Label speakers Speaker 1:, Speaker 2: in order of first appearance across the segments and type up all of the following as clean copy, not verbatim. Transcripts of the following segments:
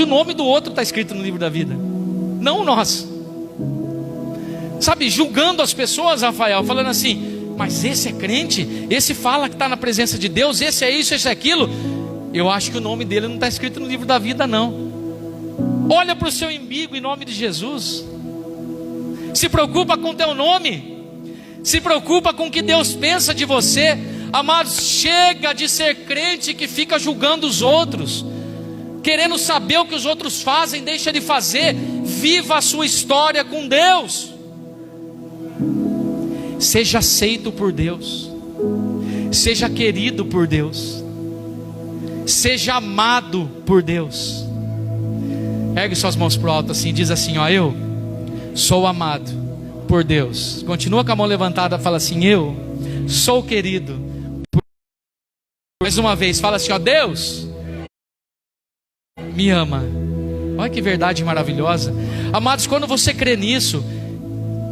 Speaker 1: o nome do outro está escrito no livro da vida, não o nosso. Sabe, julgando as pessoas, Rafael, falando assim: mas esse é crente, esse fala que está na presença de Deus, esse é isso, esse é aquilo. Eu acho que o nome dele não está escrito no livro da vida, não. Olha para o seu inimigo em nome de Jesus. Se preocupa com o teu nome, se preocupa com o que Deus pensa de você. Amados, chega de ser crente que fica julgando os outros, querendo saber o que os outros fazem. Deixa de fazer, viva a sua história com Deus. Seja aceito por Deus, seja querido por Deus, seja amado por Deus. Ergue suas mãos para o alto assim, diz assim, ó: eu sou amado por Deus. Continua com a mão levantada, fala assim: eu sou querido por... Mais uma vez, fala assim, ó: Deus me ama. Olha que verdade maravilhosa. Amados, quando você crê nisso,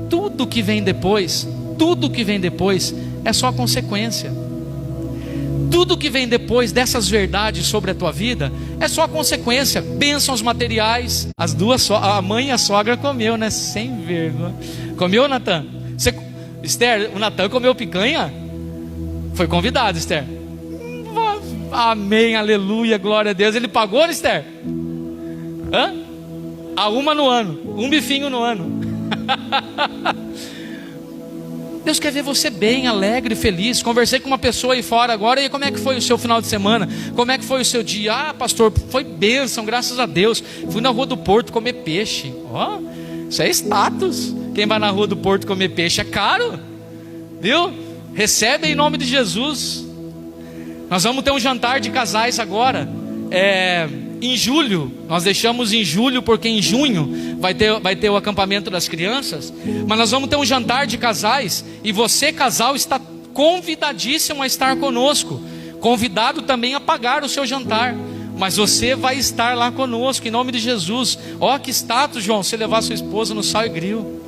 Speaker 1: tudo que vem depois é só consequência. Tudo que vem depois dessas verdades sobre a tua vida é só consequência. Bênçãos materiais. As duas, a mãe e a sogra comeu, né? Sem vergonha. Comeu, Natan? Esther, o Natan comeu picanha? Foi convidado, Esther. Amém, aleluia, glória a Deus. Ele pagou, né, Esther? Hã? A uma no ano, um bifinho no ano. Deus quer ver você bem, alegre, feliz. Conversei com uma pessoa aí fora agora. E como é que foi o seu final de semana? Como é que foi o seu dia? Ah, pastor, foi bênção, graças a Deus. Fui na Rua do Porto comer peixe. Ó, isso é status. Quem vai na Rua do Porto comer peixe é caro, viu? Recebe em nome de Jesus. Nós vamos ter um jantar de casais agora, em julho. Nós deixamos em julho porque em junho vai ter o acampamento das crianças. Mas nós vamos ter um jantar de casais, e você, casal, está convidadíssimo a estar conosco, convidado também a pagar o seu jantar. Mas você vai estar lá conosco em nome de Jesus. Ó, que status, João, você levar sua esposa no sal e grill,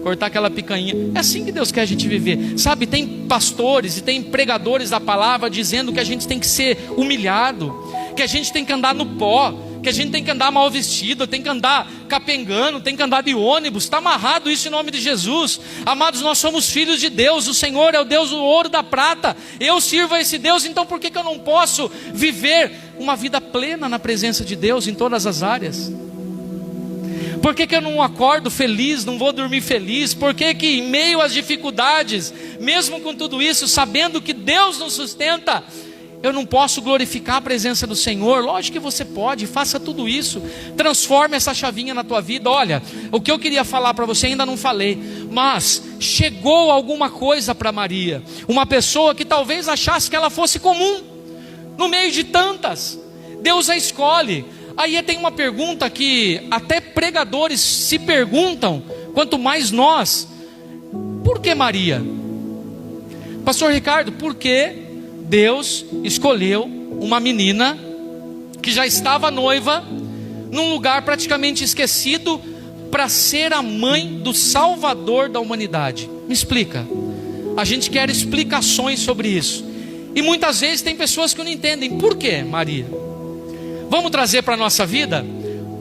Speaker 1: cortar aquela picanha. É assim que Deus quer a gente viver. Sabe, tem pastores e tem pregadores da palavra dizendo que a gente tem que ser humilhado, que a gente tem que andar no pó, que a gente tem que andar mal vestido, tem que andar capengando, tem que andar de ônibus. Está amarrado isso em nome de Jesus. Amados, nós somos filhos de Deus. O Senhor é o Deus do ouro e da prata. Eu sirvo a esse Deus. Então por que eu não posso viver uma vida plena na presença de Deus em todas as áreas? Por que eu não acordo feliz, não vou dormir feliz? Por que em meio às dificuldades, mesmo com tudo isso, sabendo que Deus nos sustenta, eu não posso glorificar a presença do Senhor? Lógico que você pode, faça tudo isso. Transforme essa chavinha na tua vida. Olha, o que eu queria falar para você ainda não falei, mas chegou alguma coisa para Maria. Uma pessoa que talvez achasse que ela fosse comum, no meio de tantas. Deus a escolhe. Aí tem uma pergunta que até pregadores se perguntam, quanto mais nós: por que Maria? Pastor Ricardo, por que Deus escolheu uma menina que já estava noiva, num lugar praticamente esquecido, para ser a mãe do Salvador da humanidade? Me explica. A gente quer explicações sobre isso. E muitas vezes tem pessoas que não entendem. Por que Maria? Vamos trazer para a nossa vida.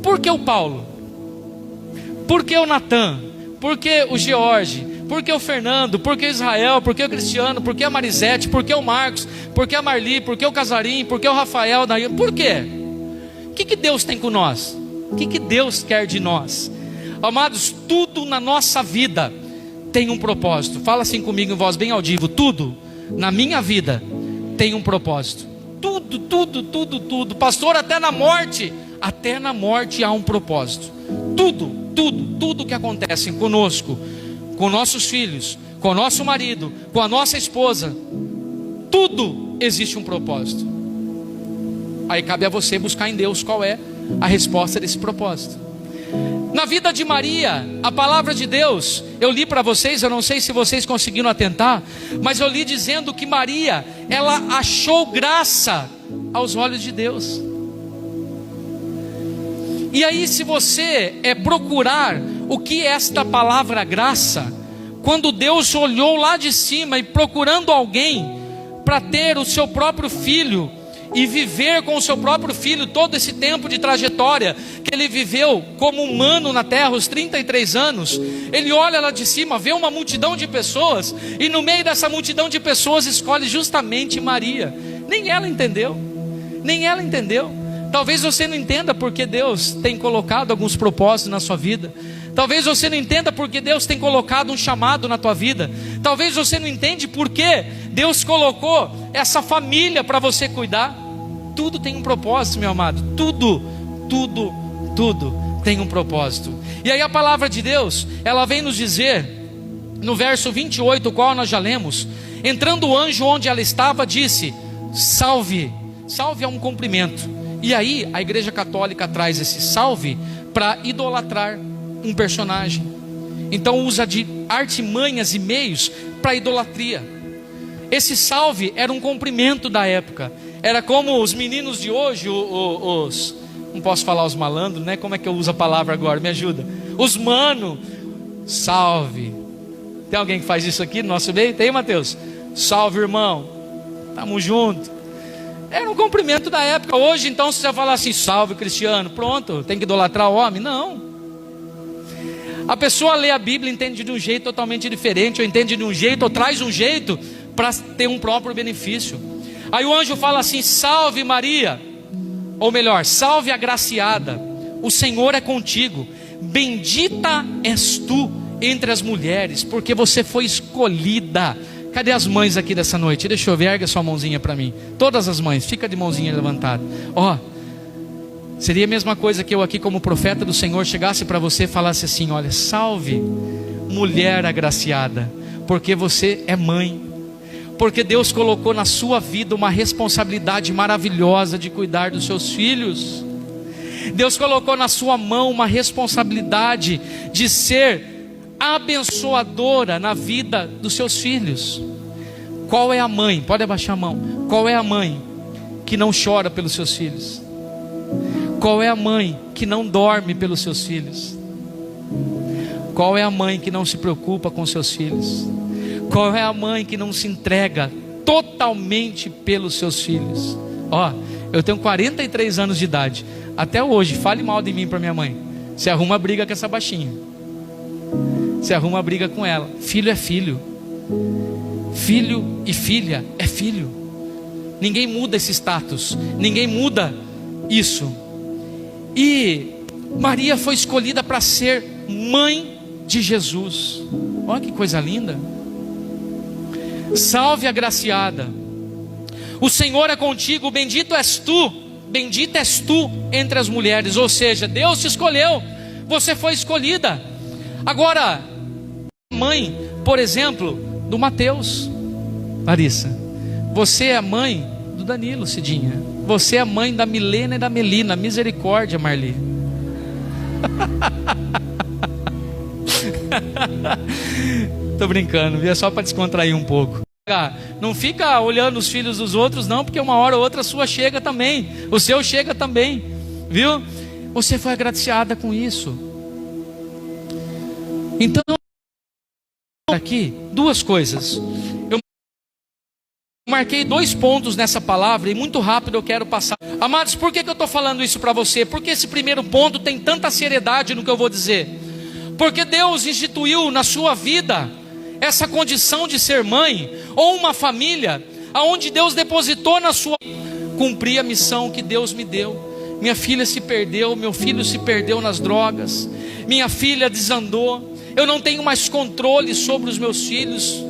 Speaker 1: Por que o Paulo? Por que o Natan? Por que o George? Por que o Fernando? Por que o Israel? Por que o Cristiano? Por que a Marisete? Por que o Marcos? Por que a Marli? Por que o Casarim? Por que o Rafael? Por quê? O que Deus tem com nós? O que Deus quer de nós? Amados, tudo na nossa vida tem um propósito. Fala assim comigo em voz bem audível: tudo na minha vida tem um propósito. Tudo. Pastor, até na morte há um propósito. Tudo que acontece conosco, com nossos filhos, com o nosso marido, com a nossa esposa, tudo existe um propósito. Aí cabe a você buscar em Deus qual é a resposta desse propósito. Na vida de Maria, a palavra de Deus, eu li para vocês, eu não sei se vocês conseguiram atentar, mas eu li dizendo que Maria, ela achou graça aos olhos de Deus. E aí, se você procurar o que é esta palavra graça, quando Deus olhou lá de cima e procurando alguém para ter o seu próprio filho, e viver com o seu próprio filho todo esse tempo de trajetória que ele viveu como humano na terra, os 33 anos, ele olha lá de cima, vê uma multidão de pessoas, e no meio dessa multidão de pessoas escolhe justamente Maria. Nem ela entendeu, nem ela entendeu. Talvez você não entenda porque Deus tem colocado alguns propósitos na sua vida. Talvez você não entenda porque Deus tem colocado um chamado na tua vida. Talvez você não entende porque Deus colocou essa família para você cuidar. Tudo tem um propósito, meu amado. Tudo tem um propósito. E aí a palavra de Deus, ela vem nos dizer, no verso 28, o qual nós já lemos: entrando o anjo onde ela estava, disse: salve. Salve é um cumprimento. E aí a Igreja Católica traz esse salve para idolatrar um personagem. Então usa de artimanhas e meios para idolatria. Esse salve era um cumprimento da época. Era como os meninos de hoje, os não posso falar os malandros, né? Como é que eu uso a palavra agora? Me ajuda. Os mano, salve. Tem alguém que faz isso aqui no nosso meio? Tem, Mateus? Salve, irmão. Tamo junto. Era um cumprimento da época. Hoje, então, se você falar assim, salve, cristiano, pronto, tem que idolatrar o homem? Não. A pessoa lê a Bíblia e entende de um jeito totalmente diferente, ou entende de um jeito, ou traz um jeito para ter um próprio benefício. Aí o anjo fala assim: salve Maria, ou melhor, salve agraciada, o Senhor é contigo, bendita és tu entre as mulheres, porque você foi escolhida. Cadê as mães aqui dessa noite? Deixa eu ver, erga sua mãozinha para mim. Todas as mães, fica de mãozinha levantada. Ó, seria a mesma coisa que eu aqui como profeta do Senhor chegasse para você e falasse assim: olha, salve mulher agraciada, porque você é mãe. Porque Deus colocou na sua vida uma responsabilidade maravilhosa de cuidar dos seus filhos. Deus colocou na sua mão uma responsabilidade de ser abençoadora na vida dos seus filhos. Qual é a mãe? Pode abaixar a mão. Qual é a mãe que não chora pelos seus filhos? Qual é a mãe que não dorme pelos seus filhos? Qual é a mãe que não se preocupa com seus filhos? Qual é a mãe que não se entrega totalmente pelos seus filhos? Ó, eu tenho 43 anos de idade. Até hoje, fale mal de mim para minha mãe, você arruma briga com essa baixinha. Você arruma briga com ela. Filho é filho. Filho e filha é filho. Ninguém muda esse status. Ninguém muda isso. E Maria foi escolhida para ser mãe de Jesus. Olha que coisa linda. Salve agraciada, o Senhor é contigo, bendita és tu entre as mulheres. Ou seja, Deus te escolheu, você foi escolhida. Agora, mãe, por exemplo, do Mateus. Larissa, você é a mãe do Danilo, Cidinha. Você é a mãe da Milena e da Melina. Misericórdia, Marli. Tô brincando, é só para descontrair um pouco. Não fica olhando os filhos dos outros não, porque uma hora ou outra a sua chega também, o seu chega também, viu? Você foi agraciada com isso. Então, aqui, duas coisas. Eu marquei 2 pontos nessa palavra e muito rápido eu quero passar. Amados, por que eu estou falando isso para você? Porque esse primeiro ponto tem tanta seriedade no que eu vou dizer. Porque Deus instituiu na sua vida essa condição de ser mãe, ou uma família, aonde Deus depositou na sua... Cumprir a missão que Deus me deu. Minha filha se perdeu, meu filho se perdeu nas drogas, minha filha desandou, eu não tenho mais controle sobre os meus filhos.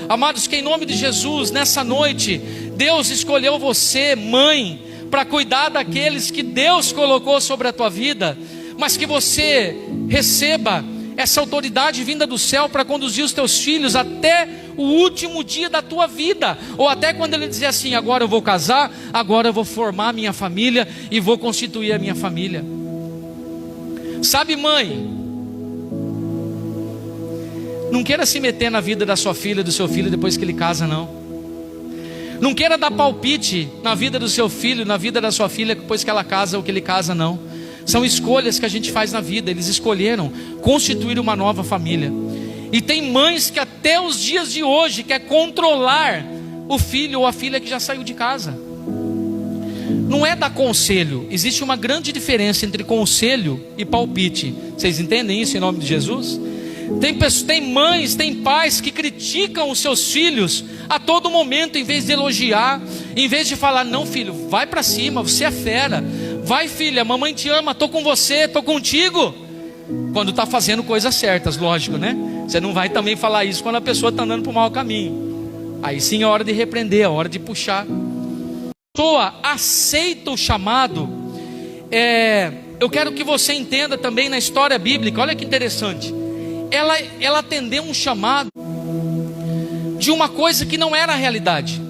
Speaker 1: Amados, que em nome de Jesus, nessa noite, Deus escolheu você, mãe, para cuidar daqueles que Deus colocou sobre a tua vida, mas que você receba essa autoridade vinda do céu para conduzir os teus filhos até o último dia da tua vida, ou até quando ele dizer assim: agora eu vou casar, agora eu vou formar minha família e vou constituir a minha família. Sabe, mãe, não queira se meter na vida da sua filha, do seu filho depois que ele casa, não. Não queira dar palpite na vida do seu filho, na vida da sua filha depois que ela casa ou que ele casa, não. São escolhas que a gente faz na vida. Eles escolheram constituir uma nova família. E tem mães que até os dias de hoje quer controlar o filho ou a filha que já saiu de casa. não é dar conselho. Existe uma grande diferença entre conselho e palpite. Vocês entendem isso em nome de Jesus? Tem mães, tem pais que criticam os seus filhos a todo momento, em vez de elogiar, em vez de falar: não filho, vai para cima, você é fera, vai filha, mamãe te ama, estou com você, estou contigo. Quando está fazendo coisas certas, lógico, né? Você não vai também falar isso quando a pessoa está andando para o mau caminho. Aí sim é hora de repreender, é hora de puxar. A pessoa aceita o chamado. Eu quero que você entenda também na história bíblica, olha que interessante. Ela atendeu um chamado de uma coisa que não era a realidade,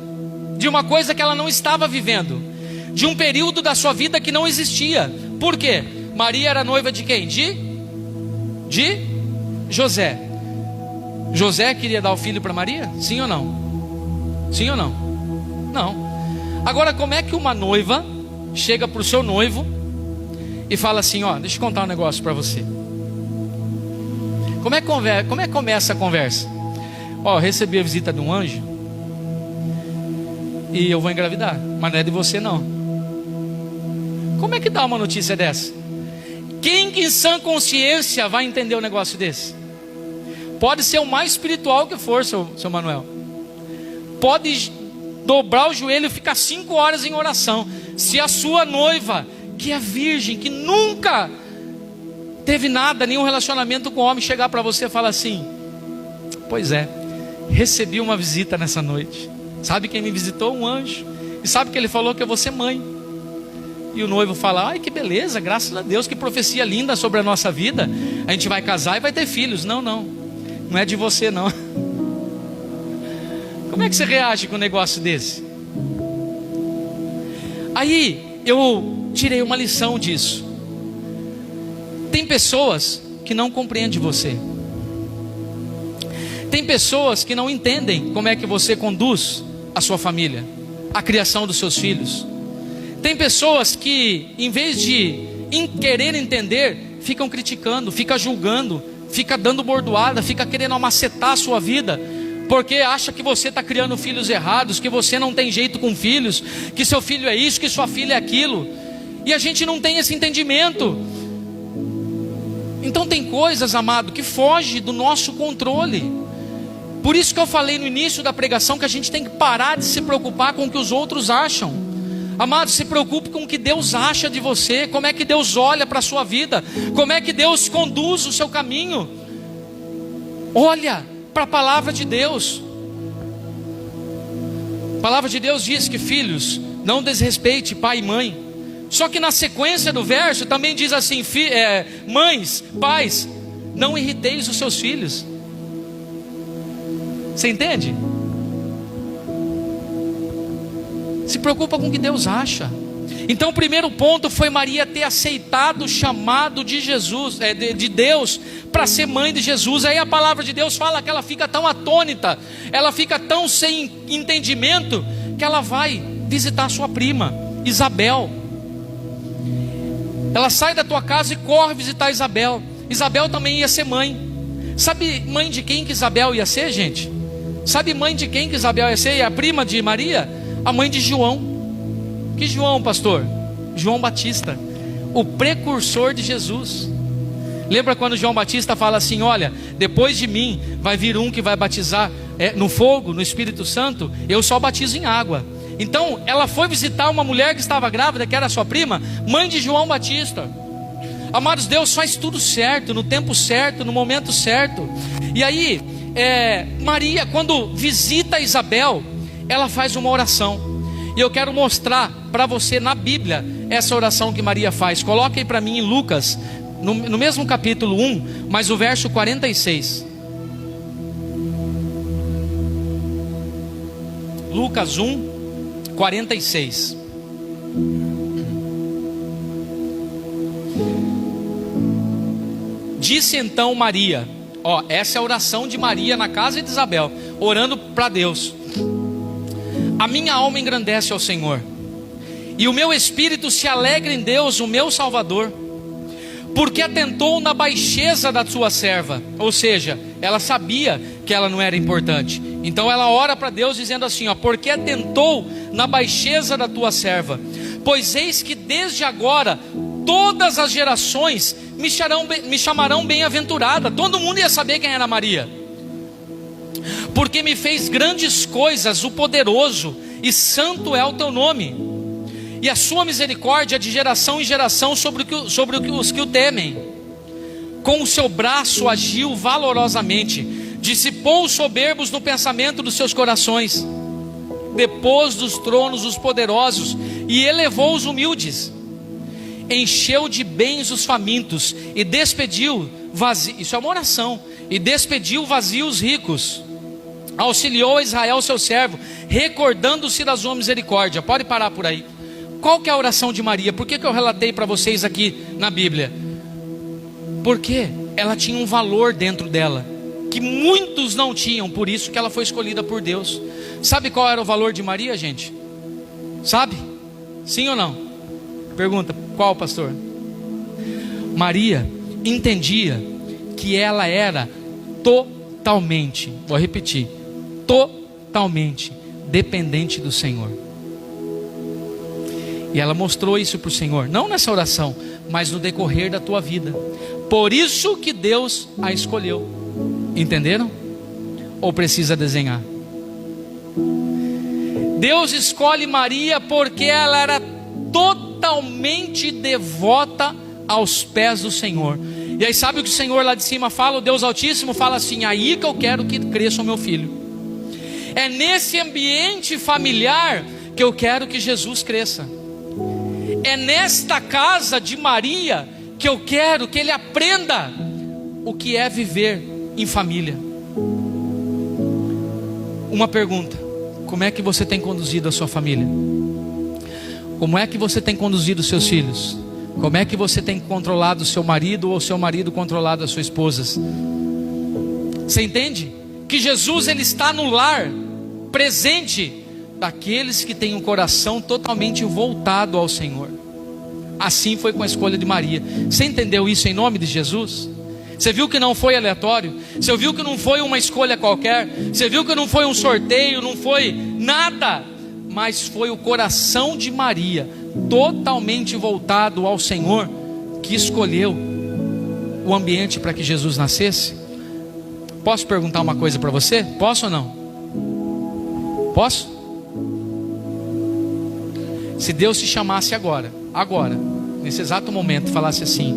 Speaker 1: de uma coisa que ela não estava vivendo, de um período da sua vida que não existia. Por quê? Maria era noiva de quem? De José. José queria dar o filho para Maria? Sim ou não? Sim ou não? Não. Agora, como é que uma noiva chega para o seu noivo e fala assim: ó, deixa eu contar um negócio para você. Como é que começa a conversa? Ó, eu recebi a visita de um anjo e eu vou engravidar, mas não é de você não. Como é que dá uma notícia dessa? Quem em sã consciência vai entender um negócio desse? Pode ser o mais espiritual que for, seu Manuel. Pode dobrar o joelho e ficar 5 horas em oração. Se a sua noiva, que é virgem, que nunca teve nada, nenhum relacionamento com o homem, chegar para você e falar assim: pois é, recebi uma visita nessa noite. Sabe quem me visitou? Um anjo. E sabe que ele falou que eu vou ser mãe. E o noivo fala: ai, que beleza, graças a Deus, que profecia linda sobre a nossa vida. A gente vai casar e vai ter filhos. Não é de você não. Como é que você reage com um negócio desse? Aí eu tirei uma lição disso. Tem pessoas que não compreendem você. Tem pessoas que não entendem como é que você conduz a sua família, a criação dos seus filhos. Tem pessoas que, em vez de querer entender, ficam criticando, ficam julgando, ficam dando bordoada, ficam querendo amacetar a sua vida, porque acha que você está criando filhos errados, que você não tem jeito com filhos, que seu filho é isso, que sua filha é aquilo. E a gente não tem esse entendimento. Então tem coisas, amado, que fogem do nosso controle. Por isso que eu falei no início da pregação que a gente tem que parar de se preocupar com o que os outros acham. Amado, se preocupe com o que Deus acha de você, como é que Deus olha para a sua vida, como é que Deus conduz o seu caminho. Olha para a palavra de Deus. A palavra de Deus diz que filhos, não desrespeite pai e mãe. Só que na sequência do verso também diz assim: mães, pais, não irriteis os seus filhos. Você entende? Se preocupa com o que Deus acha. Então o primeiro ponto foi Maria ter aceitado o chamado de Jesus, de Deus, para ser mãe de Jesus. Aí a palavra de Deus fala que ela fica tão atônita, ela fica tão sem entendimento, que ela vai visitar sua prima Isabel. Ela sai da tua casa e corre visitar Isabel. Isabel também ia ser mãe. Sabe mãe de quem que Isabel ia ser, gente? Sabe mãe de quem que Isabel ia ser? E a prima de Maria? A mãe de João. Que João, pastor? João Batista, o precursor de Jesus. Lembra quando João Batista fala assim: olha, depois de mim vai vir um que vai batizar no fogo, no Espírito Santo. Eu só batizo em água. Então ela foi visitar uma mulher que estava grávida, que era sua prima, mãe de João Batista. Amados, Deus faz tudo certo, no tempo certo, no momento certo. E aí Maria, quando visita Isabel, ela faz uma oração. E eu quero mostrar para você na Bíblia essa oração que Maria faz. Coloque aí para mim em Lucas, no mesmo capítulo 1, mas o verso 46. Lucas 1, 46. Disse então Maria, essa é a oração de Maria na casa de Isabel, orando para Deus: a minha alma engrandece ao Senhor, e o meu espírito se alegra em Deus, o meu Salvador, porque atentou na baixeza da sua serva. Ou seja, ela sabia que ela não era importante. Então ela ora para Deus dizendo assim: porque atentou na baixeza da tua serva. Pois eis que desde agora todas as gerações me chamarão bem-aventurada. Todo mundo ia saber quem era Maria, porque me fez grandes coisas o poderoso, e santo é o teu nome, e a sua misericórdia é de geração em geração sobre os que o temem. Com o seu braço agiu valorosamente, dissipou os soberbos no pensamento dos seus corações, depôs dos tronos os poderosos e elevou os humildes, encheu de bens os famintos e despediu vazios, isso é uma oração, e despediu vazios ricos, auxiliou a Israel seu servo, recordando-se da sua misericórdia. Pode parar por aí. Qual que é a oração de Maria? Por que eu relatei para vocês aqui na Bíblia? Porque ela tinha um valor dentro dela, que muitos não tinham, por isso que ela foi escolhida por Deus. Sabe qual era o valor de Maria, gente? Sabe? Sim ou não? Pergunta, qual, pastor? Maria entendia que ela era totalmente, vou repetir, totalmente dependente do Senhor. E ela mostrou isso para o Senhor, não nessa oração, mas no decorrer da tua vida. Por isso que Deus a escolheu. Entenderam? Ou precisa desenhar? Deus escolhe Maria porque ela era totalmente devota aos pés do Senhor. E aí sabe o que o Senhor lá de cima fala? O Deus Altíssimo fala assim: aí que eu quero que cresça o meu filho. É nesse ambiente familiar que eu quero que Jesus cresça. É nesta casa de Maria que eu quero que ele aprenda o que é viver em família. Uma pergunta: como é que você tem conduzido a sua família? Como é que você tem conduzido os seus filhos? Como é que você tem controlado o seu marido, ou o seu marido controlado a sua esposa? Você entende? Que Jesus ele está no lar, presente, daqueles que têm um coração totalmente voltado ao Senhor. Assim foi com a escolha de Maria. Você entendeu isso em nome de Jesus? Você viu que não foi aleatório? Você viu que não foi uma escolha qualquer? Você viu que não foi um sorteio, não foi nada? Mas foi o coração de Maria, totalmente voltado ao Senhor, que escolheu o ambiente para que Jesus nascesse. Posso perguntar uma coisa para você? Posso ou não? Posso? Se Deus te chamasse agora, nesse exato momento, falasse assim: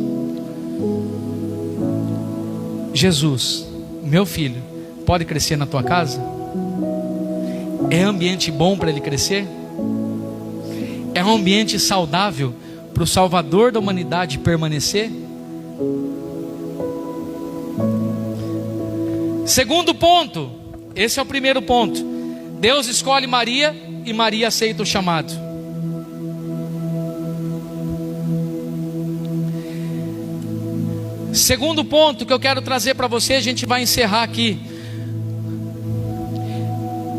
Speaker 1: Jesus, meu filho, pode crescer na tua casa? É ambiente bom para ele crescer? É um ambiente saudável para o Salvador da humanidade permanecer? Segundo ponto, esse é o primeiro ponto. Deus escolhe Maria e Maria aceita o chamado. Segundo ponto que eu quero trazer para você, a gente vai encerrar aqui.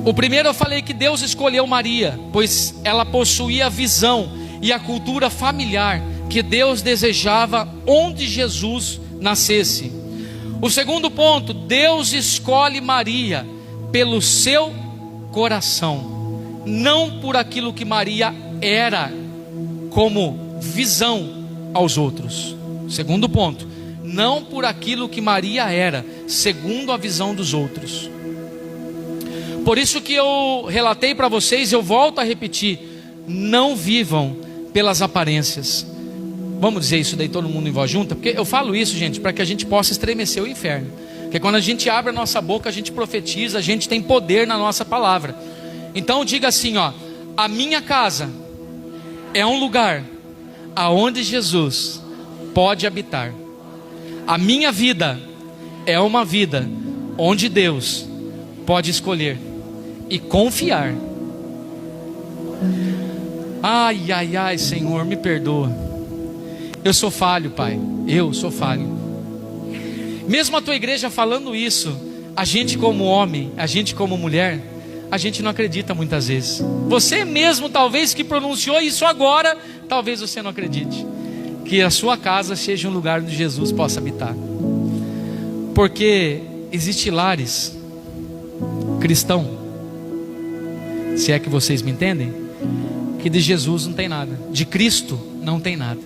Speaker 1: O primeiro eu falei que Deus escolheu Maria, pois ela possuía a visão e a cultura familiar que Deus desejava onde Jesus nascesse. O segundo ponto, Deus escolhe Maria pelo seu coração, não por aquilo que Maria era como visão aos outros. Segundo ponto, não por aquilo que Maria era, segundo a visão dos outros. Por isso que eu relatei para vocês, eu volto a repetir: não vivam pelas aparências. Vamos dizer isso daí todo mundo em voz junta? Porque eu falo isso, gente, para que a gente possa estremecer o inferno. Porque quando a gente abre a nossa boca, a gente profetiza, a gente tem poder na nossa palavra. Então diga assim, ó: a minha casa é um lugar aonde Jesus pode habitar. A minha vida é uma vida onde Deus pode escolher e confiar. Ai, ai, ai, Senhor, me perdoa. Eu sou falho, Pai. Eu sou falho. Mesmo a tua igreja falando isso, a gente como homem, a gente como mulher, a gente não acredita muitas vezes. Você mesmo talvez que pronunciou isso agora, talvez você não acredite que a sua casa seja um lugar onde Jesus possa habitar. Porque existem lares cristãos, se é que vocês me entendem, que de Jesus não tem nada, de Cristo não tem nada.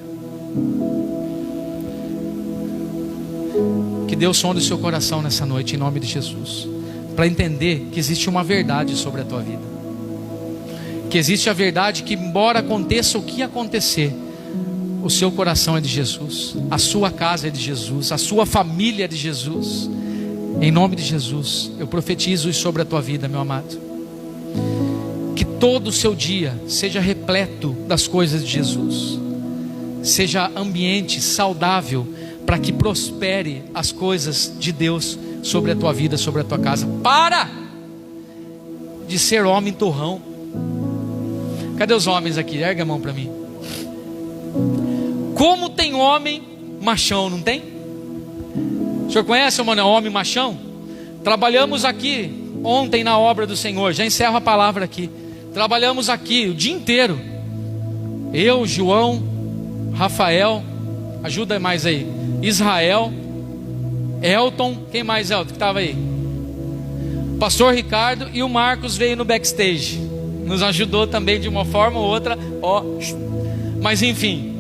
Speaker 1: Que Deus sonde o seu coração nessa noite, em nome de Jesus, para entender que existe uma verdade sobre a tua vida, que existe a verdade que, embora aconteça o que acontecer, o seu coração é de Jesus, a sua casa é de Jesus, a sua família é de Jesus. Em nome de Jesus, eu profetizo isso sobre a tua vida, meu amado. Que todo o seu dia seja repleto das coisas de Jesus, seja ambiente saudável, para que prospere as coisas de Deus sobre a tua vida, sobre a tua casa. Para de ser homem torrão. Cadê os homens aqui? Ergue a mão para mim. Como tem homem machão, não tem? O senhor conhece o homem machão? Trabalhamos aqui ontem na obra do Senhor. Já encerro a palavra aqui. Trabalhamos aqui o dia inteiro. Eu, João, Rafael, ajuda mais aí, Israel, Elton, quem mais, Elton, que estava aí? Pastor Ricardo, e o Marcos veio no backstage, nos ajudou também de uma forma ou outra, mas enfim.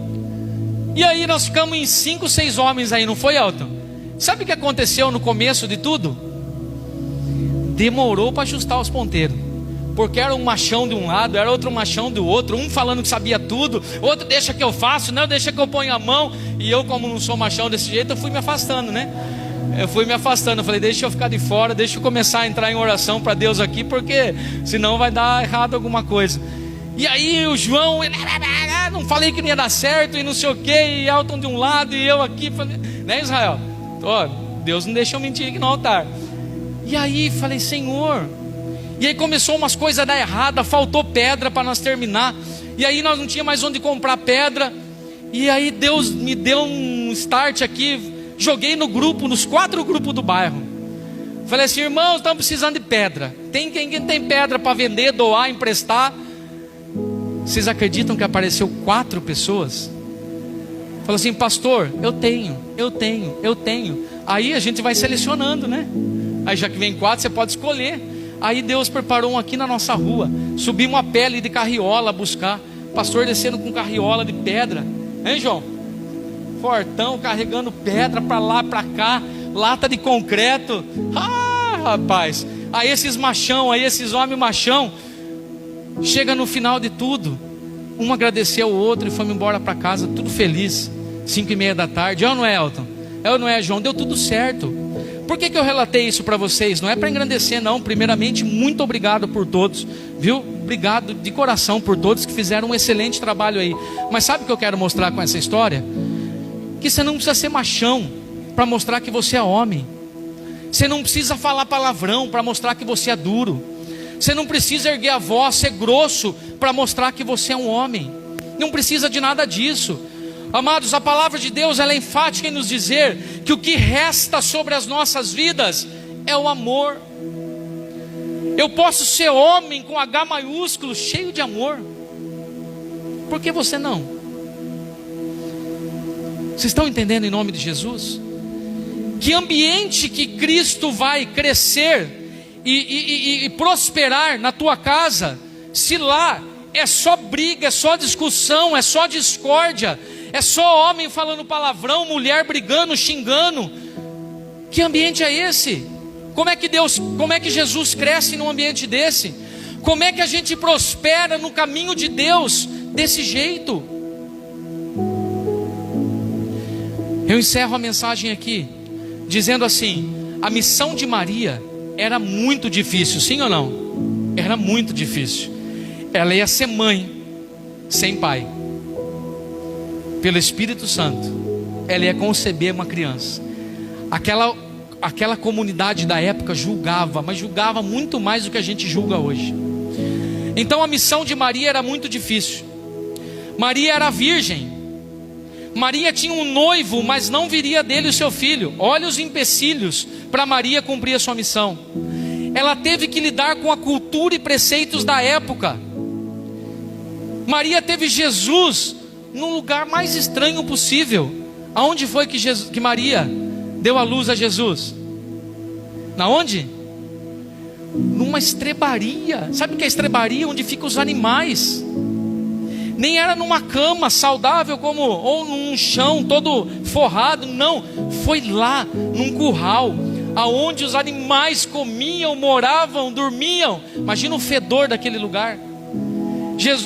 Speaker 1: E aí nós ficamos em 5, 6 homens aí, não foi, Elton? Sabe o que aconteceu no começo de tudo? Demorou para ajustar os ponteiros, porque era um machão de um lado, era outro machão do outro, um falando que sabia tudo, outro deixa que eu faço, não, deixa que eu ponho a mão. E eu, como não sou machão desse jeito, eu fui me afastando, né? Eu falei, deixa eu ficar de fora, deixa eu começar a entrar em oração para Deus aqui, porque senão vai dar errado alguma coisa. E aí o João, não falei que não ia dar certo, e não sei o que, e Elton de um lado, e eu aqui, falei, né, Israel? Deus não deixa eu mentir aqui no altar. E aí falei, Senhor. E aí começou umas coisas a dar errado, faltou pedra para nós terminar. E aí nós não tínhamos mais onde comprar pedra. E aí Deus me deu um start aqui. Joguei no grupo, nos 4 grupos do bairro. Falei assim, irmãos, estamos precisando de pedra. Tem quem tem pedra para vender, doar, emprestar? Vocês acreditam que apareceu 4 pessoas? Falou assim, pastor, eu tenho. Aí a gente vai selecionando, né? Aí já que vem 4, você pode escolher. Aí Deus preparou um aqui na nossa rua. Subimos uma pele de carriola a buscar. Pastor descendo com carriola de pedra. Hein, João? Fortão, carregando pedra para lá, para cá. Lata de concreto. Ah, rapaz. Aí esses machão, aí esses homens machão. Chega no final de tudo. Um agradeceu o outro e fomos embora para casa. Tudo feliz. 5:30 da tarde. É ou não é, Elton? É ou não é, João? Deu tudo certo. Por que eu relatei isso para vocês? Não é para engrandecer, não. Primeiramente, muito obrigado por todos, viu? Obrigado de coração por todos que fizeram um excelente trabalho aí. Mas sabe o que eu quero mostrar com essa história? Que você não precisa ser machão para mostrar que você é homem. Você não precisa falar palavrão para mostrar que você é duro. Você não precisa erguer a voz, ser grosso para mostrar que você é um homem. Não precisa de nada disso. Amados, a palavra de Deus ela é enfática em nos dizer que o que resta sobre as nossas vidas é o amor. Eu posso ser homem com H maiúsculo, cheio de amor. Por que você não? Vocês estão entendendo em nome de Jesus? Que ambiente que Cristo vai crescer e prosperar na tua casa, se lá é só briga, é só discussão, é só discórdia, é só homem falando palavrão, mulher brigando, xingando? Que ambiente é esse? Como é que Jesus cresce num ambiente desse? Como é que a gente prospera no caminho de Deus desse jeito? Eu encerro a mensagem aqui dizendo assim: a missão de Maria era muito difícil, sim ou não? Era muito difícil. Ela ia ser mãe sem pai. Pelo Espírito Santo, ela ia conceber uma criança. Aquela comunidade da época julgava, mas julgava muito mais do que a gente julga hoje. Então a missão de Maria era muito difícil. Maria era virgem. Maria tinha um noivo, mas não viria dele o seu filho. Olha os empecilhos para Maria cumprir a sua missão. Ela teve que lidar com a cultura e preceitos da época. Maria teve Jesus no lugar mais estranho possível. Aonde foi que Maria deu a luz a Jesus? Na onde? Numa estrebaria. Sabe o que é estrebaria? Onde ficam os animais. Nem era numa cama saudável como, ou num chão todo forrado, não. Foi lá, num curral, aonde os animais comiam, moravam, dormiam. Imagina o fedor daquele lugar.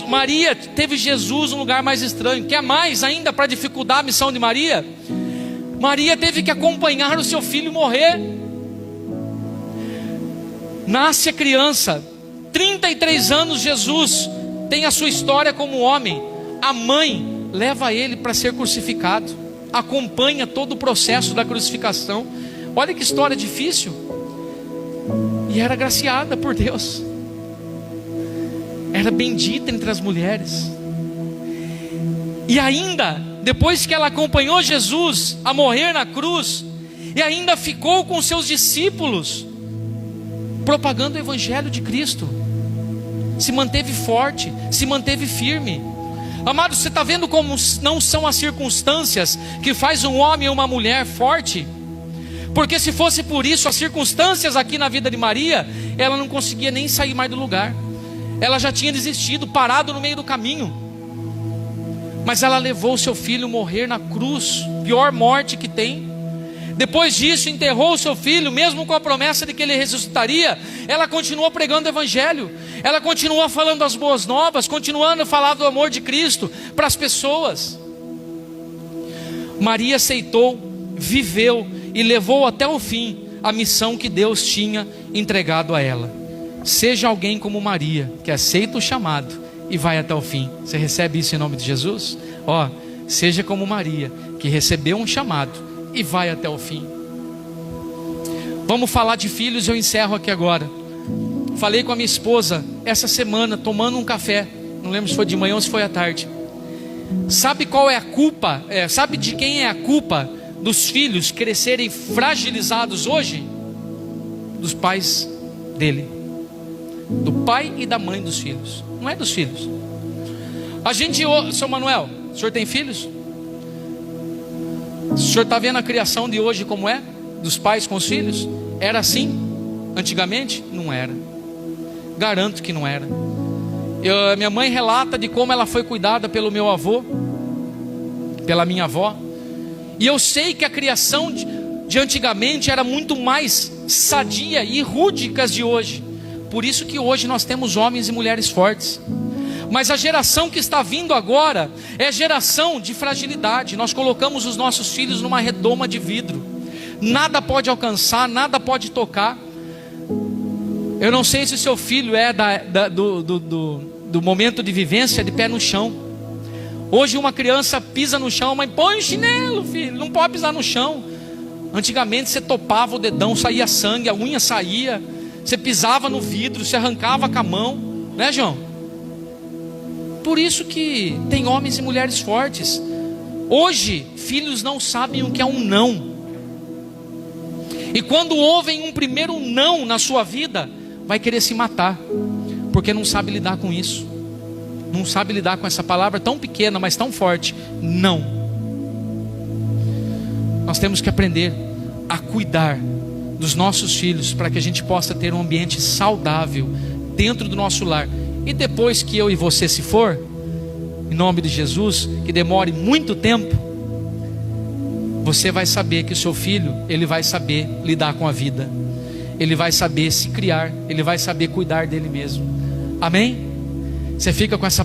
Speaker 1: Maria teve Jesus num lugar mais estranho. Quer mais ainda para dificultar a missão de Maria? Maria teve que acompanhar o seu filho morrer. Nasce a criança, 33 anos Jesus tem a sua história como homem. A mãe leva ele para ser crucificado, acompanha todo o processo da crucificação. Olha que história difícil. E era agraciada por Deus, era bendita entre as mulheres. E ainda, depois que ela acompanhou Jesus a morrer na cruz, e ainda ficou com seus discípulos, propagando o evangelho de Cristo, se manteve forte, se manteve firme. Amados, você está vendo como não são as circunstâncias que faz um homem ou uma mulher forte? Porque se fosse por isso, as circunstâncias aqui na vida de Maria, ela não conseguia nem sair mais do lugar, ela já tinha desistido, parado no meio do caminho. Mas ela levou seu filho morrer na cruz, pior morte que tem. Depois disso, enterrou o seu filho, mesmo com a promessa de que ele ressuscitaria. Ela continuou pregando o evangelho, ela continuou falando as boas novas, continuando a falar do amor de Cristo para as pessoas. Maria aceitou, viveu e levou até o fim a missão que Deus tinha entregado a ela. Seja alguém como Maria, que aceita o chamado e vai até o fim. Você recebe isso em nome de Jesus? Seja como Maria, que recebeu um chamado e vai até o fim. Vamos falar de filhos. Eu encerro aqui agora. Falei com a minha esposa essa semana, tomando um café, não lembro se foi de manhã ou se foi à tarde. Sabe qual é a culpa? Sabe de quem é a culpa dos filhos crescerem fragilizados hoje? Dos pais dele, do pai e da mãe dos filhos. Não é dos filhos. Seu Manuel, o senhor tem filhos? O senhor está vendo a criação de hoje como é? Dos pais com os filhos? Era assim antigamente? Não era. Garanto que não era. Minha mãe relata de como ela foi cuidada pelo meu avô, pela minha avó. E eu sei que a criação de antigamente era muito mais sadia e rude que as de hoje. Por isso que hoje nós temos homens e mulheres fortes. Mas a geração que está vindo agora é geração de fragilidade. Nós colocamos os nossos filhos numa redoma de vidro. Nada pode alcançar, nada pode tocar. Eu não sei se seu filho é do momento de vivência de pé no chão. Hoje uma criança pisa no chão, mas põe o chinelo, filho, não pode pisar no chão. Antigamente você topava o dedão, saía sangue, a unha saía. Você pisava no vidro, você arrancava com a mão, né, João? Por isso que tem homens e mulheres fortes. Hoje, filhos não sabem o que é um não. E quando ouvem um primeiro não na sua vida, vai querer se matar, porque não sabe lidar com isso. Não sabe lidar com essa palavra tão pequena, mas tão forte. Não. Nós temos que aprender a cuidar dos nossos filhos, para que a gente possa ter um ambiente saudável dentro do nosso lar. E depois que eu e você se for, em nome de Jesus, que demore muito tempo, você vai saber que o seu filho, ele vai saber lidar com a vida, ele vai saber se criar, ele vai saber cuidar dele mesmo. Amém? Você fica com essa